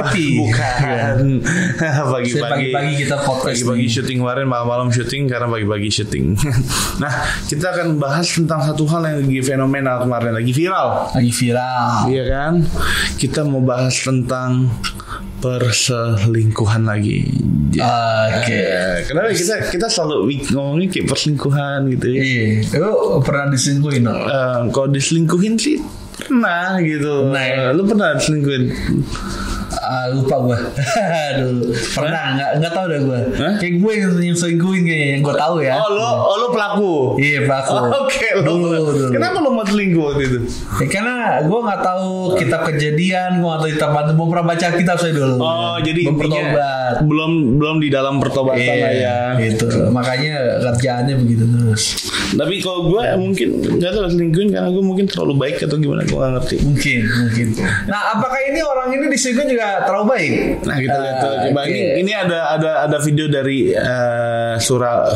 happy. Bukan. Pagi-pagi kita podcast. Pagi-pagi syuting kemarin, malam-malam syuting karena pagi-pagi syuting. Nah, kita akan bahas tentang satu hal yang lagi fenomenal kemarin, lagi viral. Iya kan? Kita mau bahas tentang perselingkuhan lagi. Oke. Kenapa kita selalu ngomongin kayak perselingkuhan gitu ya? Iya. Lu pernah diselingkuhin? Kalau diselingkuhin sih pernah gitu. Nah, lu pernah diselingkuhin? Lupa gue. Aduh, pernah nggak tahu dah gue. Kayak gue yang selingkuhin kayaknya, yang gue tahu ya. Oh lo pelaku. Iya pelaku. Oke, dulu. Kenapa lo mau selingkuh waktu itu? Karena gue nggak tahu kitab Kejadian, gue nggak tahu kitab apa. Mau pernah baca kitab saya dulu. Oh, jadi bertobat. Belum di dalam pertobatan lah ya. Gitu. Makanya kerjaannya begitu terus. Tapi kalau gue mungkin nggak tahu selingkuhin karena gue mungkin terlalu baik atau gimana, gue nggak ngerti. Mungkin. Nah, apakah ini orang ini diselingkuhin juga terlalu baik? Nah, kita lihat tuh. Coba ini ada video dari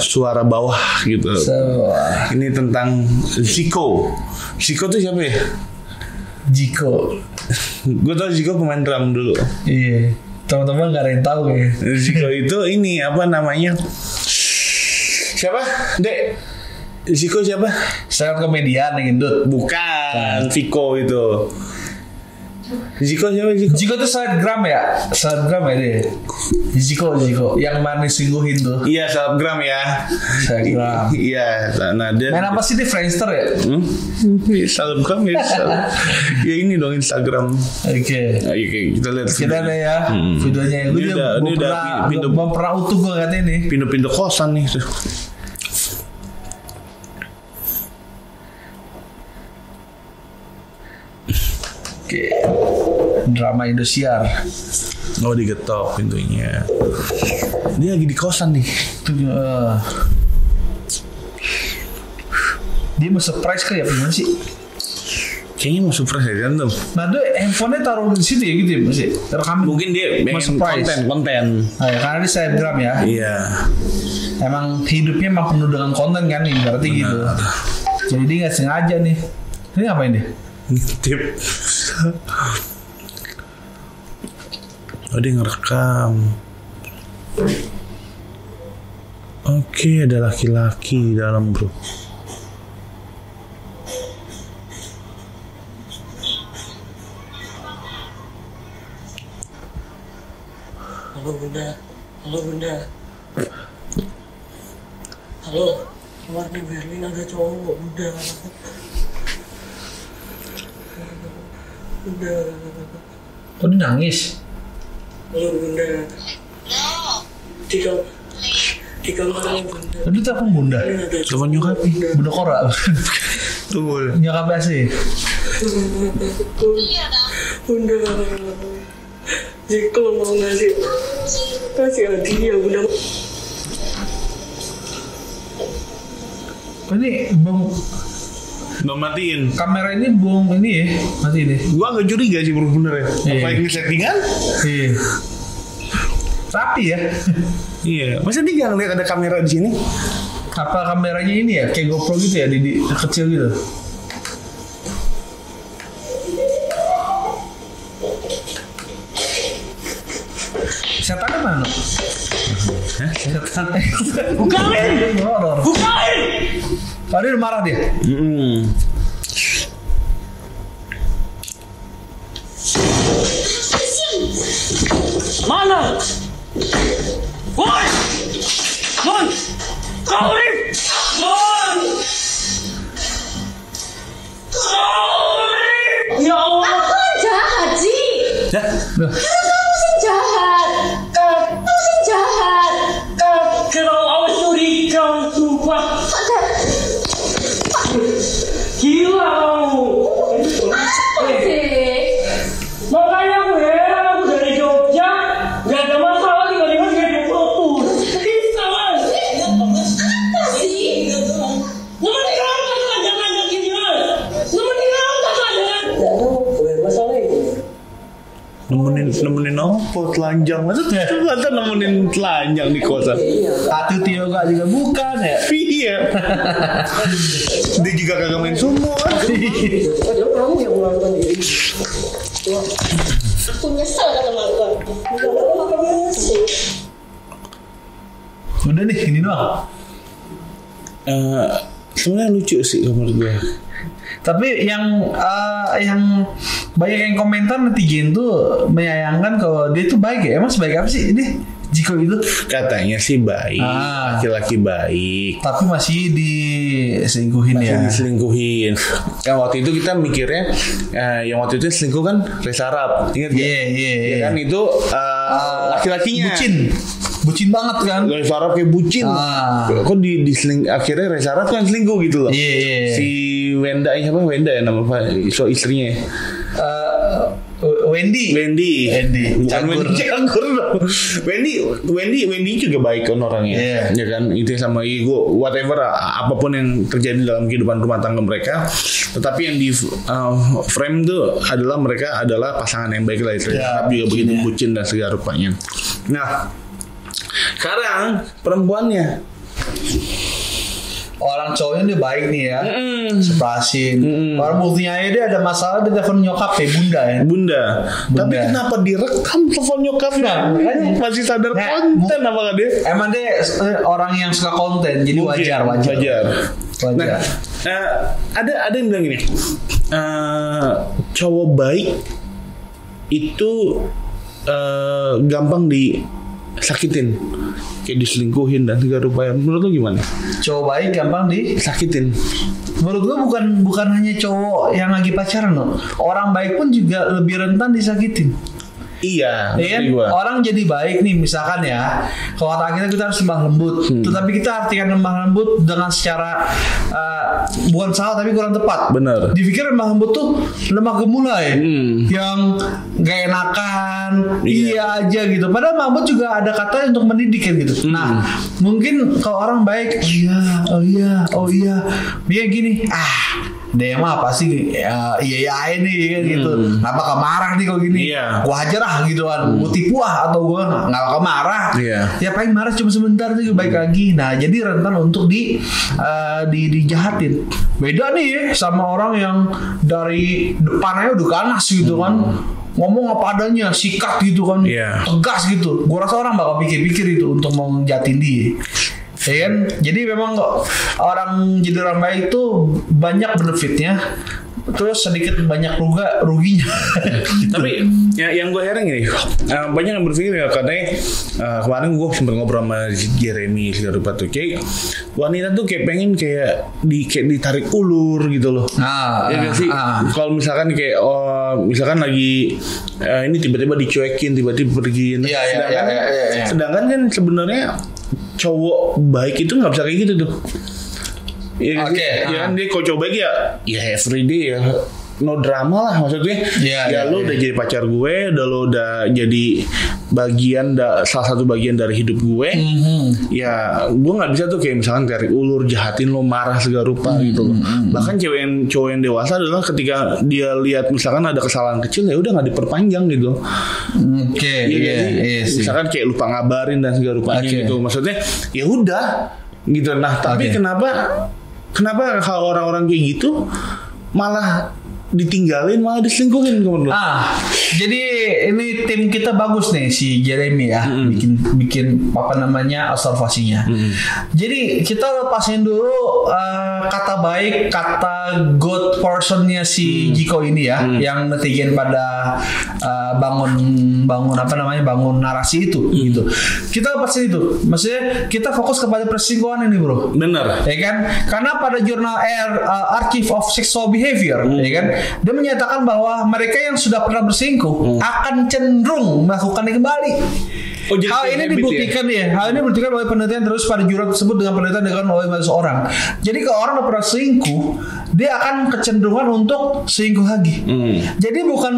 suara bawah gitu. Ini tentang Zico. Zico tuh siapa ya? Zico. Gue tau Zico pemain drum dulu. Iya. Teman-teman nggak ada yang tahu ya. Zico itu ini apa namanya? Siapa? Dek. Zico siapa? Stand komedian yang gendut. Bukan. Zico itu. Zico siapa Zico? Zico tuh selebgram ya? Selebgram ya dia? Zico yang manis singguhin tuh. Iya, selebgram ya. Selebgram. Iya, nah dia main apa sih di Friendster ya? Selebgram ya. Ya ini dong Instagram. Oke, kita lihat. Kita lihat ya videonya. Ini udah belum pernah utuh gue katanya nih. Pindah-pindah kosan nih. Oke. Drama Indosiar. Oh, digetok pintunya. Dia lagi di kosan nih. Dia mau surprise kali ya, gimana sih? Kayaknya mau surprise ya kan tuh. Nah, dia handphonenya taruh di situ ya gitu ya masih. Rekam. Mungkin dia konten. Nah, ya, karena dia selebgram ya. Iya. Emang hidupnya emang penuh dengan konten kan nih, berarti gitu. Jadi dia nggak sengaja nih. Ini ngapain dia? Ngintip. Oh, dia ngerekam. Oke, ada laki-laki di dalam, bro. Halo bunda. Halo, kemarin Berlin ada cowok bunda. Kok dia nangis? Halo bunda. Di kamarnya bunda. Tadi telepon bunda. Telepon nyokap. Bunda Kora. Tuh. Nyokap sih. Bunda. Jika mau kasih hadiah bunda. Ini bang matiin kamera ini buang ini ya, mati deh. Gua agak curiga sih bener ya. Apa ini settingan? Iya. Rapi ya. Iya. Masa dia nggak lihat ada kamera di sini? Apa kameranya ini ya, kayak GoPro gitu ya, di kecil gitu. Setannya mana? Hah? Setannya. Bukain! Bukain! Tadi udah marah dia. Mana? Woi! Woi! Kau ni! Woi! Ya Allah! Aku yang jahat sih. Kamu sih jahat. Kamu sih jahat. Kalau awak curiga, sumpah. Gila kau. Makanya aku heran, aku dari Jogja gak ada masalah, tiba-tiba jadi putus. Bisa mas. Apa sih? Nemenin rangka tuh ngajak-ngajak gini mas. Nemenin rangka tuh ada. Gak ada masalah itu. Nemenin apa? Telanjang. Maksudnya ternyata nemenin telanjang di kosan. Tatu Tioga juga bukan ya? Iya. Dia juga kagak main sumur. Padahal kamu yang melakukan diri. Aku nyesel kata makan. Udah aku makan sih. Udah nih, ini doang. Sebenarnya lucu sih menurut gue. Tapi yang banyak yang komentar netizen tuh menyayangkan kalau dia tuh baik ya. Emang sebaik apa sih ini Jiko itu? Katanya sih baik, laki-laki baik. Tapi masih diselingkuhin ya. Masih diselingkuhin. Yang waktu itu kita mikirnya, yang waktu itu selingkuh kan Reza Arab. Ingat gak? Iya. Kan itu laki-lakinya. Bucin banget kan. Reza Arab kayak bucin. Kok akhirnya Reza Arab kan selingkuh gitu loh. Iya. Si Wenda ya nama so istrinya. Wendy. Cagur. Wendy juga baik kan orangnya. Ya kan itu sama ego whatever apapun yang terjadi dalam kehidupan rumah tangga mereka. Tetapi yang di frame tuh adalah mereka adalah pasangan yang baik lah itu. Tapi juga begitu bucin dan segala rupanya. Nah, sekarang perempuannya. Orang cowoknya dia baik nih ya, sepasin. Orang buktinya aja dia ada masalah dia telepon nyokap ya Bunda. Tapi kenapa direkam telepon nyokapnya? Masih sadar konten apa gak dia? Emang dia orang yang suka konten, jadi wajar. Nah, ada yang bilang gini, cowok baik itu gampang disakitin, kayak diselingkuhin dan segala rupanya. Menurut lo gimana? Cowok baik gampang disakitin. Menurut gue bukan hanya cowok yang lagi pacaran loh. Orang baik pun juga lebih rentan disakitin. Iya kan? Orang jadi baik nih misalkan ya, kalau kata kita harus lemah lembut. Tetapi kita artikan lemah lembut dengan secara bukan salah tapi kurang tepat. Benar. Dipikir lemah lembut tuh lemah gemulai yang gak enakan, iya aja gitu. Padahal lemah lembut juga ada kata untuk mendidik kan gitu. Nah, mungkin kalau orang baik, oh iya, dia gini, dia mah apa sih iya ini kan gitu. Kenapa gak marah nih kalau gini? Gua ajar gitu kan. Gua tipu atau gua gak bakal marah. Ya paling marah cuma sebentar tuh baik lagi. Nah, jadi rentan untuk dijahatin. Beda nih sama orang yang dari depannya udah ganas gitu kan. Ngomong apa adanya, sikat gitu kan. Tegas gitu. Gua rasa orang bakal pikir-pikir itu untuk mau ngejatin dia. Ya kan? Jadi memang jadi orang baik itu banyak benefitnya, terus sedikit banyak ruginya. Tapi yang gue heran gini, banyak yang berpikir ya katanya kemarin gue sempat ngobrol sama Jeremy segala tuh kayak wanita tuh kayak pengen kayak ditarik ulur gitu loh. Ya gak sih? Kalau misalkan kayak misalkan lagi ini tiba-tiba dicuekin, tiba-tiba pergi. Sedangkan kan sebenarnya cowok baik itu nggak bisa kayak gitu tuh. Ya kan dia kalau cowok baik ya everyday ya no drama lah maksudnya. Lo udah jadi pacar gue, lo udah jadi salah satu bagian dari hidup gue. Ya gue nggak bisa tuh kayak misalkan tarik ulur, jahatin lo, marah segala rupa gitu. Bahkan cowok yang dewasa adalah ketika dia lihat misalkan ada kesalahan kecil ya udah nggak diperpanjang gitu. Misalkan kayak lupa ngabarin dan segala rupanya gitu. Maksudnya ya udah gitu. Nah tapi kenapa kalau orang-orang kayak gitu malah ditinggalin, malah diselingkuhin menurut lo? Jadi ini tim kita bagus nih si Jeremy ya, bikin apa namanya observasinya. Jadi kita lepasin dulu kata baik, kata good personnya si Jiko ini ya, yang netizen pada bangun apa namanya, bangun narasi itu gitu. Kita lepasin itu, maksudnya kita fokus kepada perselingkuhan ini bro. Benar. Ya kan? Karena pada jurnal Archive of Sexual Behavior, ya kan, dia menyatakan bahwa mereka yang sudah pernah berselingkuh akan cenderung melakukannya kembali. Hal ini dibuktikan hal ini dibuktikan oleh penelitian terus pada jurnal tersebut dengan penelitian dilakukan oleh seorang. Jadi kalau orang udah pernah selingkuh, dia akan kecenderungan untuk selingkuh lagi. Jadi bukan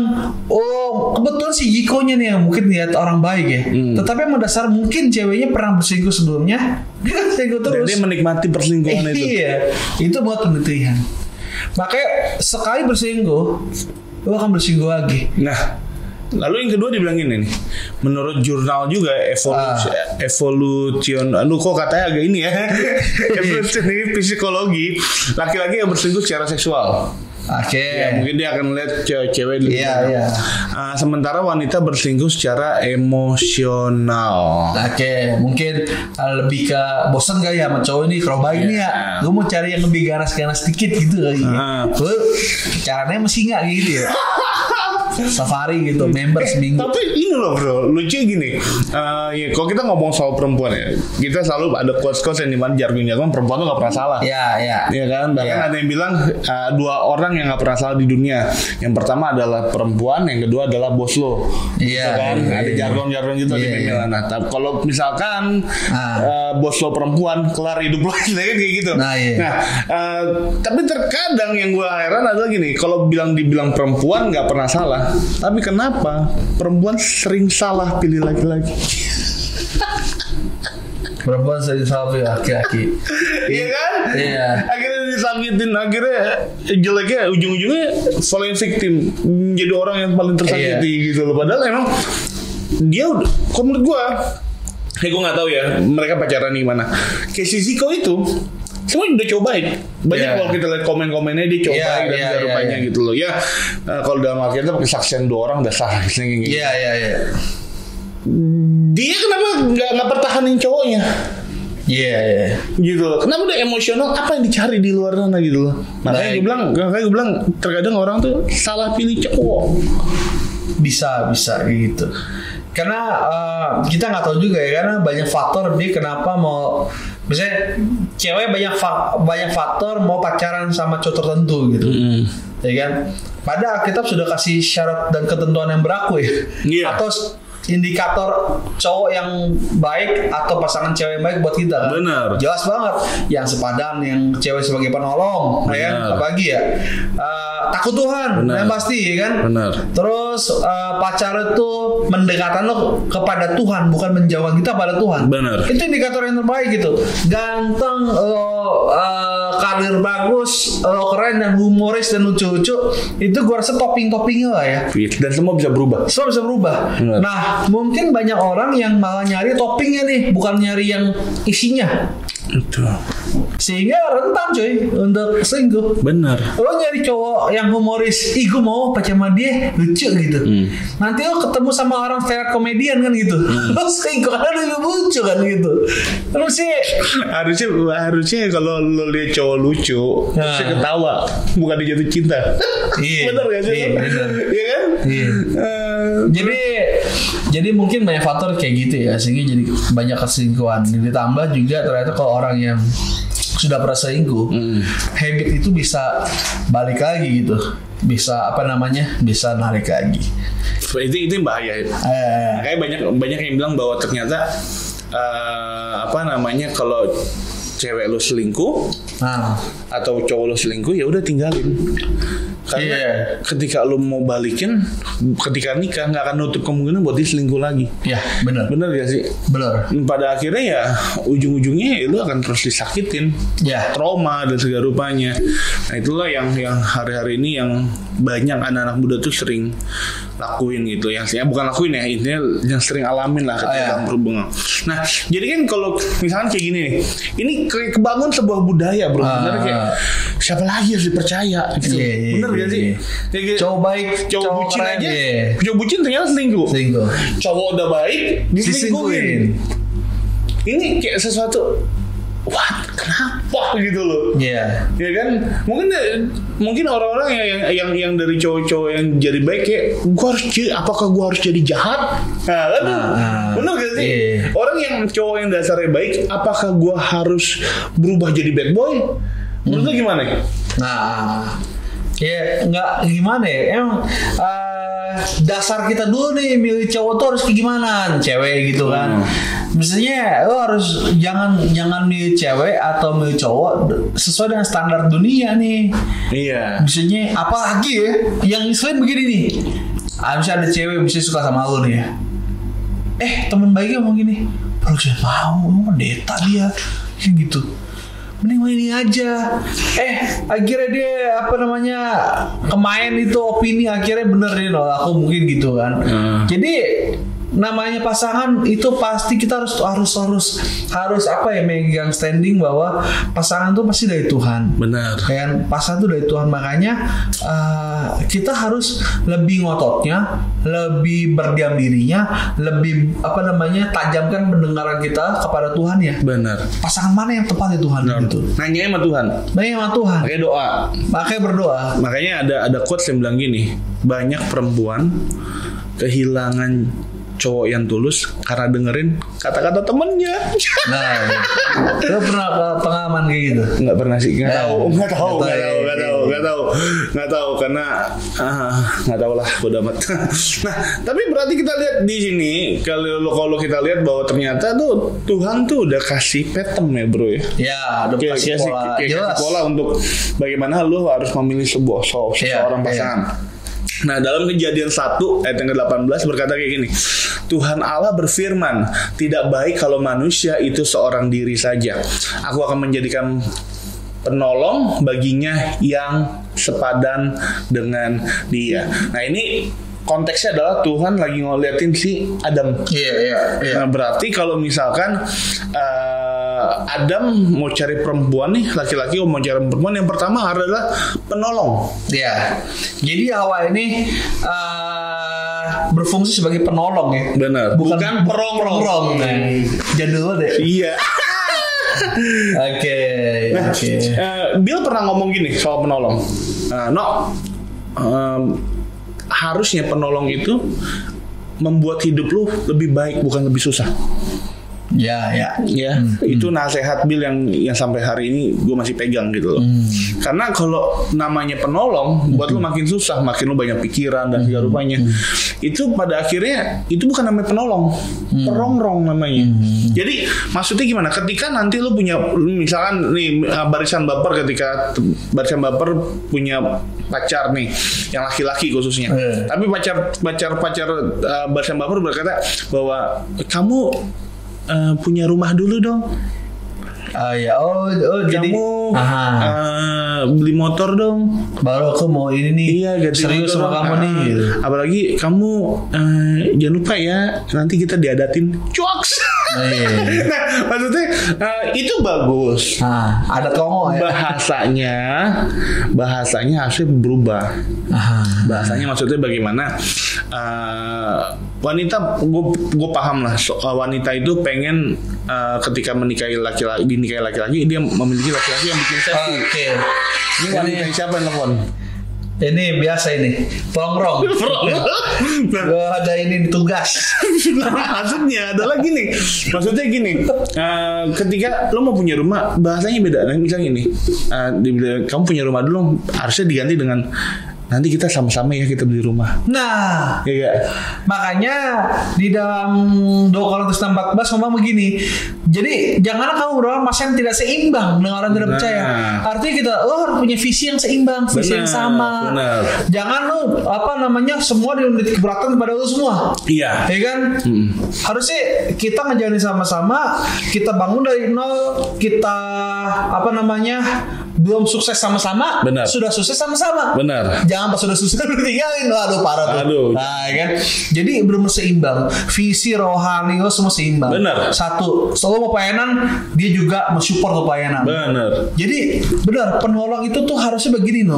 kebetulan si Jikonya nih yang mungkin lihat orang baik ya. Tetapi emang dasar mungkin ceweknya pernah berselingkuh sebelumnya, dia kan selingkuh terus. Dan dia menikmati perselingkuhan itu. Iya, itu buat penelitian. Makanya sekali berselingkuh, lo akan berselingkuh lagi. Nah, lalu yang kedua dibilang ini nih, menurut jurnal juga evolution, kok katanya agak ini ya, evolusi psikologi, laki-laki yang berselingkuh secara seksual. Oke. Ya, mungkin dia akan lihat cewek di luar. Iya. Sementara wanita berselingkuh secara emosional. Oke, mungkin lebih ke bosan gak ya sama cowok ini kalau baik nih ya. Gue mau cari yang lebih ganas-ganas dikit gitu kali ya. Caranya masih nggak gitu ya. Safari gitu, member seminggu. Tapi ini loh bro, lucu gini. Ya, kalau kita ngomong soal perempuan ya, kita selalu ada quotes-quotes yang dimana jargon-jargon perempuan tuh nggak pernah salah. Iya kan, bahkan ada yang bilang 2 orang yang nggak pernah salah di dunia. Yang pertama adalah perempuan, yang kedua adalah bos lo. Iya kan, ada jargon-jargon gitu di media. Nah, kalau misalkan bos lo perempuan, kelar hidup lo kayak gitu. Nah, tapi terkadang yang gue heran adalah gini, kalau dibilang perempuan nggak pernah salah. Tapi kenapa perempuan sering salah pilih laki-laki? Perempuan sering salah pilih laki-laki. Iya kan? Iya. Akhirnya disakitin, akhirnya jeleknya ujung-ujungnya paling victim, menjadi orang yang paling tersakiti gitu loh. Padahal emang dia udah, kalau menurut gue nggak tahu ya mereka pacaran gimana. Kayak si Ziko itu semua udah cobain. Banyak kalau kita lihat komen-komennya dia cobain dan rupanya gitu loh. Ya kalau dalam akhirnya kesaksian 2 orang udah sah gitu. Iya. Dia kenapa nggak pertahanin cowoknya? Iya. Gitu loh. Kenapa udah emosional? Apa yang dicari di luar sana gitu loh. Makanya gue bilang terkadang orang tuh salah pilih cowok. Bisa gitu. Karena kita nggak tahu juga ya, karena banyak faktor dia kenapa mau, misalnya cewek banyak faktor mau pacaran sama cowok tertentu gitu, ya kan? Pada Alkitab sudah kasih syarat dan ketentuan yang berlaku ya, atau indikator cowok yang baik atau pasangan cewek yang baik buat kita kan. Benar. Jelas banget. Yang sepadan, yang cewek sebagai penolong, ya, apalagi ya. Takut Tuhan, yang pasti ya kan. Benar. Terus pacar itu mendekatan lo kepada Tuhan, bukan menjauh kita pada Tuhan. Benar. Itu indikator yang terbaik gitu. Ganteng, karir bagus, keren dan humoris dan lucu-lucu, itu gue rasa topping-toppingnya lah ya. Dan semua bisa berubah. Semua bisa berubah. Benar. Nah, mungkin banyak orang yang malah nyari toppingnya nih, bukan nyari yang isinya. Itu. Sehingga rentan cuy untuk selingkuh. Benar. Lo nyari cowok yang humoris, gue mau pacar sama dia lucu gitu. Nanti lo ketemu sama orang stand up komedian kan gitu. Lo selingkuh karena dia lucu kan gitu. Terus sih harusnya kalau lo lihat cowok lucu, harusnya ketawa, bukan dia jatuh cinta. Iya. Benar gak sih? Iya, benar. Iya kan? Iya. Jadi mungkin banyak faktor kayak gitu ya, sehingga jadi banyak keselingkuhan. Ditambah juga ternyata kalau orang yang sudah pernah selingkuh, habit itu bisa balik lagi gitu, bisa bisa narik lagi. Itu yang bahaya. Kayak banyak yang bilang bahwa ternyata kalau cewek lo selingkuh atau cowok lo selingkuh, ya udah tinggalin. Karena ketika lo mau balikin, ketika nikah nggak akan nutup kemungkinan buat dia selingkuh lagi. Iya, benar. Benar gak sih? Benar. Pada akhirnya ya ujung-ujungnya ya lo akan terus disakitin, trauma dan segala rupanya. Nah itulah yang hari-hari ini yang banyak anak-anak muda tuh sering lakuin gitu, yang bukan lakuin ya, intinya yang sering alamin lah ketika dalam berhubungan. Nah jadi kan kalau misalkan kayak gini nih, ini kebangun sebuah budaya bro, bener kayak siapa lagi harus dipercaya gitu. Bener gak sih? Cowok baik, cowok bucin aja, cowok bucin ternyata selingkuh. Cowok udah baik diselingkuhin. Ini kayak sesuatu, kenapa gitu loh? Iya kan? Mungkin orang-orang yang dari cowok-cowok yang jadi baik kayak, apakah gue harus jadi jahat? Bener gak sih? Orang yang cowok yang dasarnya baik, apakah gue harus berubah jadi bad boy? Menurut lu gimana? Ya nggak gimana ya, emang dasar kita dulu nih milih cowok tuh harus kayak gimana, cewek gitu kan. Misalnya lo harus jangan milih cewek atau milih cowok sesuai dengan standar dunia nih. Iya. Misalnya apalagi ya yang selain begini nih, misalnya ada cewek bisa suka sama lo nih ya, teman baiknya ngomong gini, bro jangan mau pendeta dia kayak gitu, mending mainin aja. Akhirnya dia kemain itu opini, akhirnya bener nih loh, aku mungkin gitu kan. Jadi namanya pasangan itu pasti kita harus apa ya, megang standing bahwa pasangan itu pasti dari Tuhan. Benar. Kan pasangan itu dari Tuhan, makanya kita harus lebih ngototnya, lebih berdiam dirinya, lebih tajamkan pendengaran kita kepada Tuhan ya. Benar. Pasangan mana yang tepat ya Tuhan gitu. Nanya sama Tuhan. Pakai doa. Pakai berdoa. Makanya ada quotes yang bilang gini, banyak perempuan kehilangan cowok yang tulus karena dengerin kata-kata temennya. Nah, lo pernah pengalaman kayak gitu? Nggak pernah sih, nggak tahu karena nggak tahu lah, bodo amat. Nah, tapi berarti kita lihat di sini kalau kita lihat bahwa ternyata tuh Tuhan tuh udah kasih pattern ya bro ya. Ya, udah kasih pola untuk bagaimana lo harus memilih seorang pasangan. Nah, dalam Kejadian 1 ayat yang ke-18 berkata kayak gini. Tuhan Allah berfirman, tidak baik kalau manusia itu seorang diri saja. Aku akan menjadikan penolong baginya yang sepadan dengan dia. Nah, ini konteksnya adalah Tuhan lagi ngeliatin si Adam. Iya. Nah, berarti kalau misalkan Adam mau cari perempuan nih, laki-laki mau cari perempuan, yang pertama adalah penolong. Iya. Jadi Hawa ini berfungsi sebagai penolong ya. Benar. Bukan perongrong. Jadul deh. Iya. Oke. Bill pernah ngomong gini soal penolong. Harusnya penolong itu membuat hidup lu lebih baik, bukan lebih susah. Ya. Itu nasihat Bill yang sampai hari ini gue masih pegang gitu loh. Karena kalau namanya penolong buat lu makin susah, makin lu banyak pikiran dan segala rupanya. Itu pada akhirnya itu bukan namanya penolong, perongrong namanya. Jadi maksudnya gimana? Ketika nanti lu punya, misalkan nih barisan baper, ketika barisan baper punya pacar nih yang laki-laki khususnya. Tapi pacar barisan baper berkata bahwa kamu punya rumah dulu dong. Jadi kamu beli motor dong. Baru aku mau ini nih. Iya, serius sama kamu nih gitu. Apalagi kamu jangan lupa ya, nanti kita diadatin cuaks. Nah, maksudnya itu bagus. Ada Kongo ya. Bahasanya harusnya berubah. Bahasanya maksudnya bagaimana wanita, gue paham lah, wanita itu pengen ketika dinikahi laki-laki, dia memiliki laki-laki yang bikin safety. Oke. Ini wanita siapa yang telepon? Ini biasa ini perongrong. Gue ada ini tugas. Maksudnya adalah gini. Ketika lo mau punya rumah, bahasanya beda. Misalnya gini, kamu punya rumah dulu, harusnya diganti dengan nanti kita sama-sama ya kita beli rumah. Nah, ya. Makanya di dalam 2 Korintus 6:14 ngomong begini. Jadi janganlah kamu berdoa masa yang tidak seimbang dengan orang tidak percaya. Artinya kita harus punya visi yang seimbang, visi yang sama. Jangan lo semua diberi keberatan kepada lo semua. Iya. Ya kan? Harusnya kita ngejalanin sama-sama, kita bangun dari nol, kita belum sukses sama-sama, sudah sukses sama-sama. Benar. Jangan pas sudah susah ditinggalin, waduh parah tuh. Nah, kan? Jadi benar seimbang. Visi rohani lo semua seimbang. Benar. Satu, selalu mau pelayanan, dia juga mensupport pelayanan. Benar. Jadi benar, penolong itu tuh harusnya begini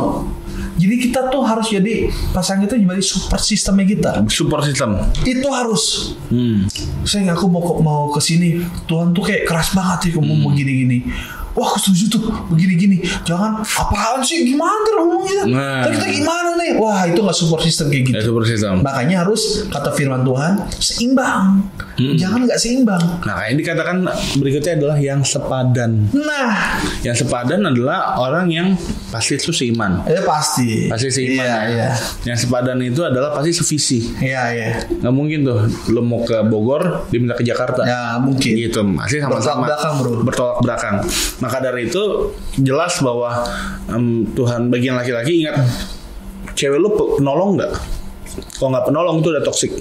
Jadi kita tuh harus jadi pasangan itu jadi support sistemnya kita. Support system. Itu harus. Saya aku mau ke sini, Tuhan tuh kayak keras banget sih kamu mau gini-gini. Wah, aku setuju tuh begini-gini. Jangan apaan sih, gimana tuh ngomongnya? Kita gimana nih? Wah, itu nggak support system kayak gitu. Support system. Makanya harus kata firman Tuhan seimbang. Jangan nggak seimbang. Nah, yang dikatakan berikutnya adalah yang sepadan. Nah, yang sepadan adalah orang yang pasti itu seiman. Pasti seiman. Iya. Yang sepadan itu adalah pasti sevisi. Iya. Nggak mungkin tuh lo mau ke Bogor diminta ke Jakarta. Ya mungkin. Gitu, masih sama-sama bertolak belakang. Maka dari itu jelas bahwa Tuhan bagian laki-laki ingat, cewek lu penolong nggak? Kalau nggak penolong itu udah toksik.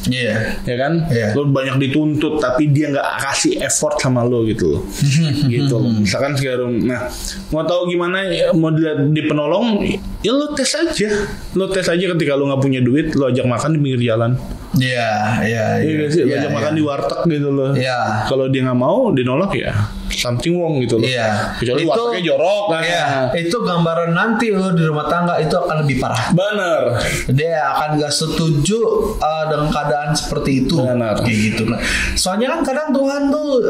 Iya. Ya kan? Lo banyak dituntut tapi dia nggak kasih effort sama lo gitu loh. Gitu loh. Misalkan sekarang, nah mau tahu gimana mau dilihat di penolong, ya lo tes aja. Lo tes aja ketika lo nggak punya duit, lo ajak makan di pinggir jalan. Iya. Iya sih, lo ajak makan di warteg gitu loh. Iya. Kalau dia nggak mau, dinolak ya something wrong gitu loh. Iya. Kecuali wartegnya jorok kan. Iya. Itu gambaran nanti lo di rumah tangga itu akan lebih parah. Bener. Dia akan gak setuju dengan keadaan seperti itu. Benar. Kayak gitu. Nah, soalnya kan kadang Tuhan tuh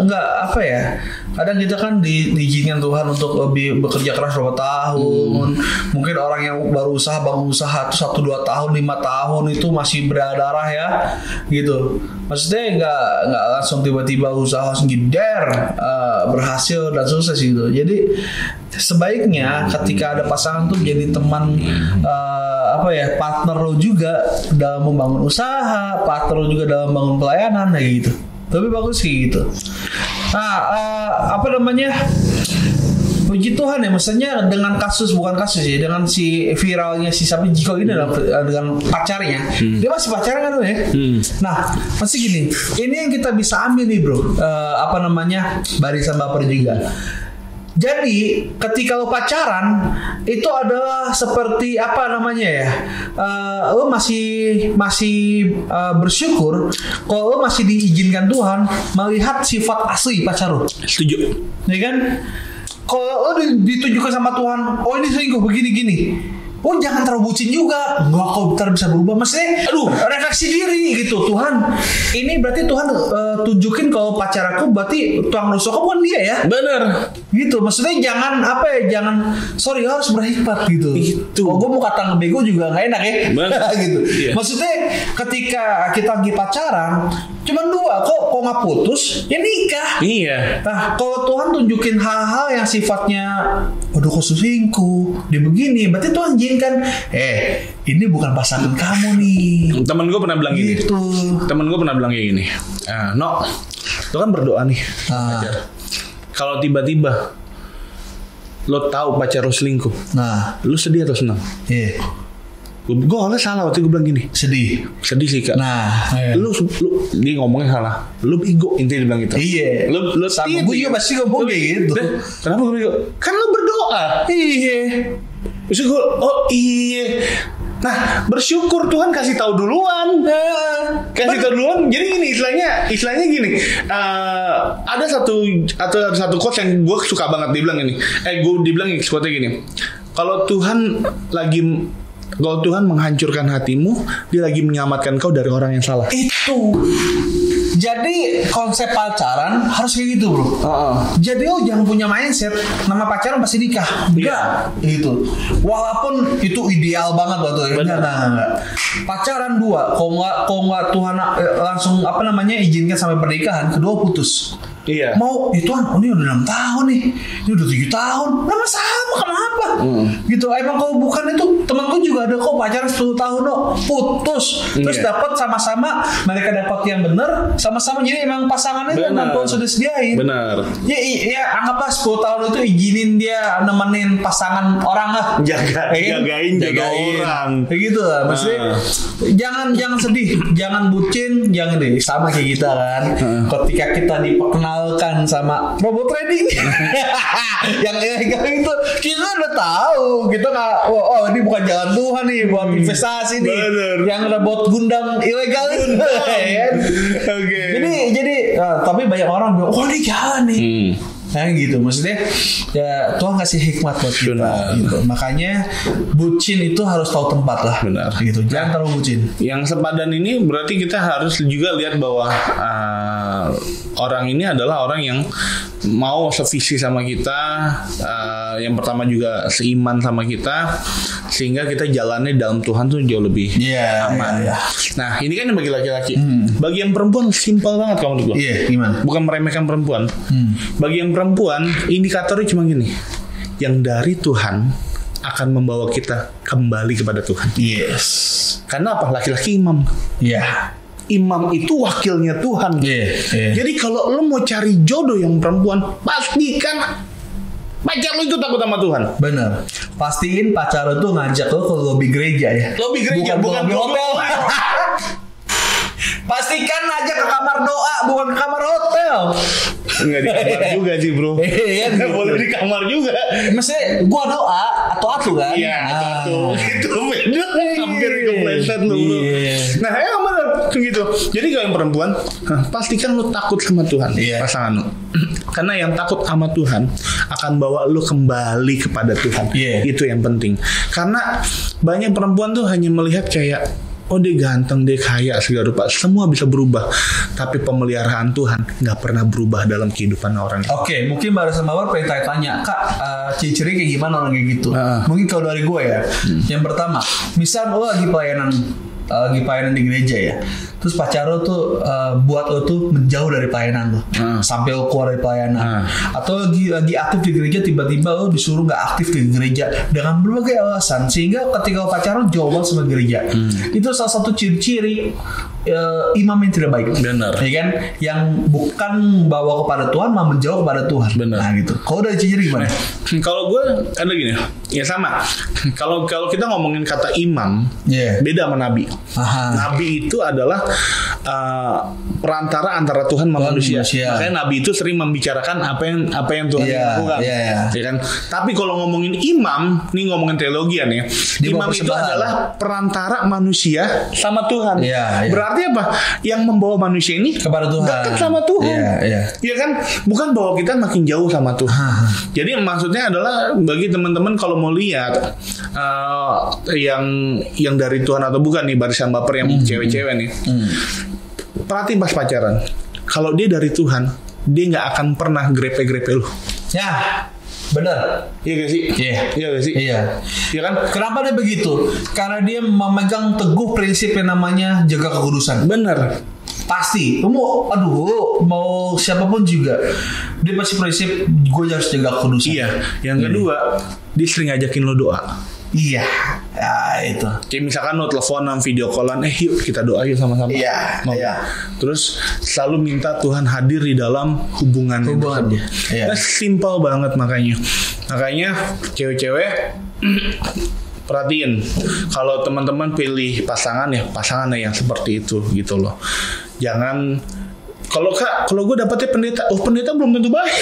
nggak apa ya. Kadang kita kan diizinkan Tuhan untuk lebih bekerja keras berapa tahun. Mungkin orang yang baru bangun usaha tuh 1-2 tahun, 5 tahun itu masih berdarah ya, gitu. Maksudnya nggak langsung tiba-tiba usaha langsung gider berhasil dan sukses gitu. Jadi sebaiknya ketika ada pasangan tuh jadi teman partner lo juga dalam membangun usaha, partner lo juga dalam membangun pelayanan kayak gitu. Tapi bagus kayak gitu. Nah, puji Tuhan ya, maksudnya dengan dengan si viralnya si Sapi Jiko ini dengan pacarnya, dia masih pacaran kan lo ya. Nah, masih gini, ini yang kita bisa ambil nih bro, barisan baper juga. Jadi ketika lo pacaran itu adalah seperti lo masih bersyukur kalau lo masih diizinkan Tuhan melihat sifat asli pacar lo. Setuju. Ya kan? Kalau lo ditunjukkan sama Tuhan, oh ini selingkuh begini-gini. Oh jangan terlalu bucin juga. Enggak, kok bentar bisa berubah. Maksudnya refleksi diri gitu. Tuhan, ini berarti Tuhan tunjukin kalau pacar aku berarti tukang rusuk aku bukan dia ya. Bener. Gitu. Maksudnya jangan harus berhikmat gitu. Oh gue mau kata ngebego juga gak enak ya. Gitu. Yeah. Maksudnya ketika kita lagi pacaran cuman 2 kok gak putus ya nikah. Iya. Nah kalau Tuhan tunjukin hal-hal yang sifatnya aduh kok selingkuh dia begini, berarti Tuhan izinkan ini bukan pasangan kamu nih. Temen gue pernah bilang gini. Temen gue pernah bilang kayak gini. No, lo kan berdoa nih. Kalau tiba-tiba lo tahu pacar lo selingkuh, lo sedih atau senang? Iya. Gue gak salah waktu gue bilang gini. Sedih sih kak. Nah, lu dia ngomongnya salah. Lu ego intinya dia bilang gitu. Iya. Lu sama gue juga pasti ngomong kayak gitu. Kenapa gue ego? Kan lu berdoa. Iya. Terus gue iya. Nah bersyukur Tuhan kasih tahu duluan. Jadi gini istilahnya gini. Ada satu quote yang gue suka banget. Dia bilang ini. Dia bilang quote-nya gini. Kalau Tuhan menghancurkan hatimu, dia lagi menyelamatkan kau dari orang yang salah. Itu. Jadi konsep pacaran harus kayak gitu bro. Jadi lo jangan punya mindset nama pacaran pasti nikah. Enggak. Gitu. Walaupun itu ideal banget waktu itu. Enggak. Pacaran 2. Kalau nggak Tuhan langsung izinkan sampai pernikahan, kedua putus. Iya. Mau Tuhan, ini udah 6 tahun nih, ini udah 7 tahun, lama sama kenapa? Gitu. Emang kalau bukan itu temanku juga ada kok pacaran 10 tahun putus, terus dapat sama-sama mereka dapat yang benar, sama-sama jadi emang pasangannya memang Tuhan sudah sediain. Benar. Ya anggaplah 10 tahun itu izinin dia nemenin pasangan orang lah. Jagain orang. Kayak gitu lah. Maksudnya jangan sedih, jangan bucin, jangan deh sama kayak kita kan. Ketika kita diperkenalkan sama robot trading yang ilegal itu, kita udah tahu, kita nggak, ini bukan jalan Tuhan nih buat investasi nih. Bener. Yang robot Gundam ilegal itu. Oke. Jadi tapi banyak orang bilang, ini jalan nih. Nah gitu, maksudnya ya Tuhan kasih hikmat buat kita gitu. Makanya bucin itu harus tahu tempat lah. Benar. Gitu, jangan terlalu bucin. Yang sepadan ini berarti kita harus juga lihat bahwa orang ini adalah orang yang mau sevisi sama kita, yang pertama juga seiman sama kita, sehingga kita jalannya dalam Tuhan tuh jauh lebih aman. Yeah. Nah ini kan yang bagi laki-laki. Bagi yang perempuan simpel banget kalau menurut gue. Gimana? Bukan meremehkan perempuan. Bagi yang perempuan indikatornya cuma gini, yang dari Tuhan akan membawa kita kembali kepada Tuhan. Yes. Karena apa? Laki-laki imam. Imam itu wakilnya Tuhan. Jadi kalau lo mau cari jodoh yang perempuan, pastikan pacar lo itu takut sama Tuhan. Benar. pastiin pacar lu tuh ngajak lu ke lobi gereja ya. Lobi gereja bukan hotel. Pastikan aja ke kamar doa, bukan ke kamar hotel. Enggak di kamar juga sih bro. Iya, Nggak boleh di kamar juga. Maksudnya gua doa atau atu kan? Iya, atu. Itu beda. Hampir kepleset lu bro. Nah, ya benar gitu. Jadi kalau yang perempuan, pastikan lu takut sama Tuhan, pasangan lu. Karena yang takut sama Tuhan akan bawa lu kembali kepada Tuhan. Itu yang penting. Karena banyak perempuan tuh hanya melihat kayak, oh dia ganteng, dia kaya, segala rupa, semua bisa berubah. Tapi pemeliharaan Tuhan nggak pernah berubah dalam kehidupan orang. Oke, mungkin Barusan Mawar pengen tanya, Kak, ciri-ciri kayak gimana orang kayak gitu? Mungkin kalau dari gue ya, yang pertama, misal lo lagi pelayanan di gereja ya, terus pacar lo tuh buat lo tuh menjauh dari pelayanan lo, sampai lo keluar dari pelayanan, atau lagi aktif di gereja, tiba-tiba lo disuruh nggak aktif di gereja dengan berbagai alasan, sehingga ketika lo pacaran jauh banget sama gereja. Itu salah satu ciri-ciri imam yang tidak baik. Benar. Ya kan, yang bukan bawa kepada Tuhan, malah menjauh kepada Tuhan. Benar. Nah gitu. Kalau dari ciri gimana? Kalau gue ada gini, ya sama. Kalau kita ngomongin kata imam, beda sama nabi. Nabi itu adalah perantara antara Tuhan sama manusia. Makanya nabi itu sering membicarakan apa yang Tuhan lakukan. Ya kan? Tapi kalau ngomongin imam, nih ngomongin teologi ya, imam itu adalah perantara manusia sama Tuhan. Berarti apa? Yang membawa manusia ini kepada Tuhan, dekat sama Tuhan. Iya kan? Bukan bahwa kita makin jauh sama Tuhan. Jadi maksudnya adalah bagi teman-teman kalau mau lihat yang dari Tuhan atau bukan nih, barisan baper yang cewek-cewek nih. Perhatiin pas pacaran. Kalau dia dari Tuhan, dia nggak akan pernah grepe-grepe lu. Ya. Benar. Iya gak sih? Iya gak sih? Iya kan? Kenapa dia begitu? Karena dia memegang teguh prinsip yang namanya jaga kekudusan. Benar. Pasti. Mau siapapun juga, dia pasti prinsip gue harus jaga kekudusan. Iya. Yang kedua, dia sering ngajakin lo doa. Iya. Ya itu. Kayak misalkan lo teleponan, video callan, yuk kita doa yuk sama-sama. Iya. Terus selalu minta Tuhan hadir di dalam hubungannya. Nah, simpel banget makanya cewek-cewek perhatiin, kalau teman-teman pilih pasangan yang seperti itu gitu loh. Jangan kalau gue dapetnya pendeta belum tentu baik.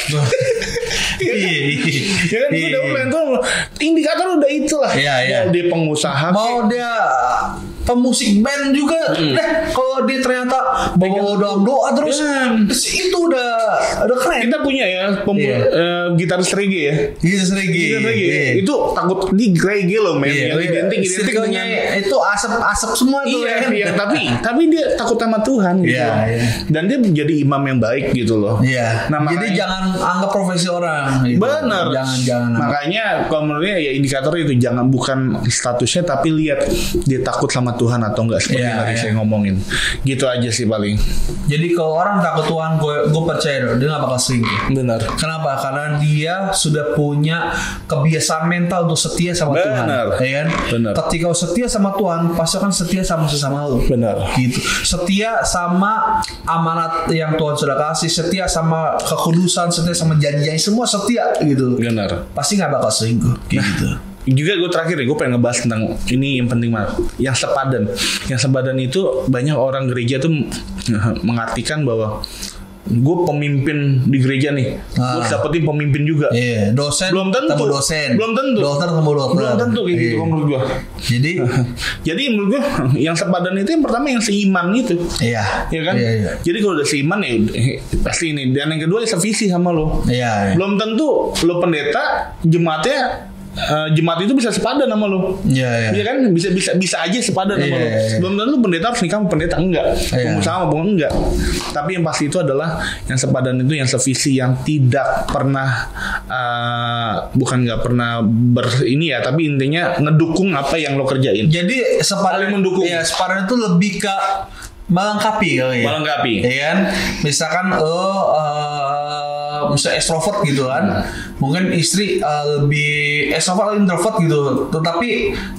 Ya kan, gue dapet pendeta, indikator udah itulah. Mau dia pengusaha, mau dia pemusik band juga, kalau dia ternyata bawa dalam doa terus, itu udah keren. Kita punya ya gitaris reggae ya. Gitaris reggae. Itu takut di reggae loh men. Identik dengan itu asap semua tuh. Iya. Tapi dia takut sama Tuhan gitu. Dan dia jadi imam yang baik gitu loh. Nah, jadi jangan anggap profesi orang. Gitu. Benar. Jangan. Makanya kalau menurutnya ya indikator itu jangan bukan statusnya, tapi lihat dia takut sama Tuhan atau enggak, seperti yang tadi saya ngomongin. Gitu aja sih paling. Jadi kalau orang takut Tuhan, gue percaya dia nggak bakal selingkuh. Benar. Kenapa? Karena dia sudah punya kebiasaan mental untuk setia sama Tuhan. Ya kan? Benar. Ketika setia sama Tuhan, pasti akan setia sama sesama lu. Benar. Gitu. Setia sama amanat yang Tuhan sudah kasih, setia sama kekudusan, setia sama janji-janji, semua setia gitu. Benar. Pasti nggak bakal selingkuh. Gitu. Juga gue terakhir gue pengen ngebahas tentang ini yang penting banget, yang sepadan itu banyak orang gereja tuh mengartikan bahwa gue pemimpin di gereja nih, gue dapetin pemimpin juga. Dosen belum tentu, dokter belum tentu kayak gitu menurut gue. Jadi menurut gue yang sepadan itu yang pertama yang seiman itu. Iya kan? Jadi kalau udah seiman ya pasti ini. Dan yang kedua ya sevisi sama lo. Belum tentu lo pendeta, jemaat itu bisa sepadan sama lo. Iya kan? Bisa aja sepadan sama lo. Belum tentu pendeta harus nikah sama pendeta, enggak. Pengusaha sama enggak. Tapi yang pasti itu adalah yang sepadan itu yang sevisi, yang tidak pernah bukan nggak pernah tapi intinya ngedukung apa yang lo kerjain. Jadi sepadan mendukung. Iya, sepadan itu lebih ke melengkapi kali ya. Melengkapi. Ya kan? Misalkan misalnya extrovert gitu kan. Mungkin istri lebih extrovert atau introvert gitu. Tetapi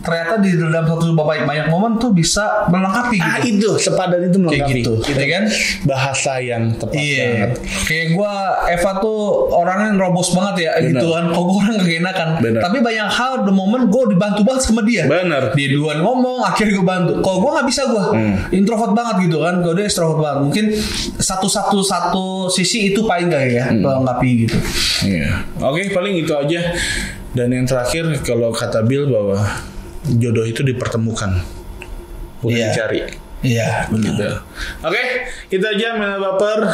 ternyata di dalam satu banyak momen tuh bisa melengkapi gitu. Itu sepadan itu melengkapi. Kayak gitu, itu kan? Bahasa yang tepat banget. Kayak gue, Eva tuh orangnya robos banget ya. Bener. Gitu kan. Kok gue orang gak enakan. Tapi banyak hal the moment gue dibantu banget sama dia. Bener. Dia duluan ngomong, akhirnya gue bantu. Kalau gue gak bisa gue introvert banget gitu kan. Kalau dia extrovert banget. Mungkin satu sisi itu paling gak ya melengkapi gitu. Iya. Oke, paling itu aja. Dan yang terakhir, kalau kata Bill bahwa jodoh itu dipertemukan, bukan dicari. Iya, benar. Gitu. Oke, itu aja Mena Baper.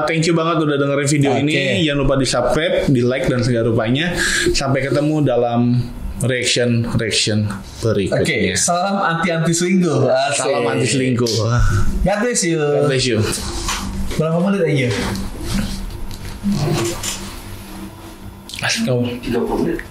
Thank you banget udah dengerin video ini. Jangan lupa di subscribe, di like dan segala rupanya. Sampai ketemu dalam reaction berikutnya. Oke, salam anti selingkuh. Salam anti selingkuh. God bless you. God bless you. Berapa menit aja? Asik kamu. 30 menit.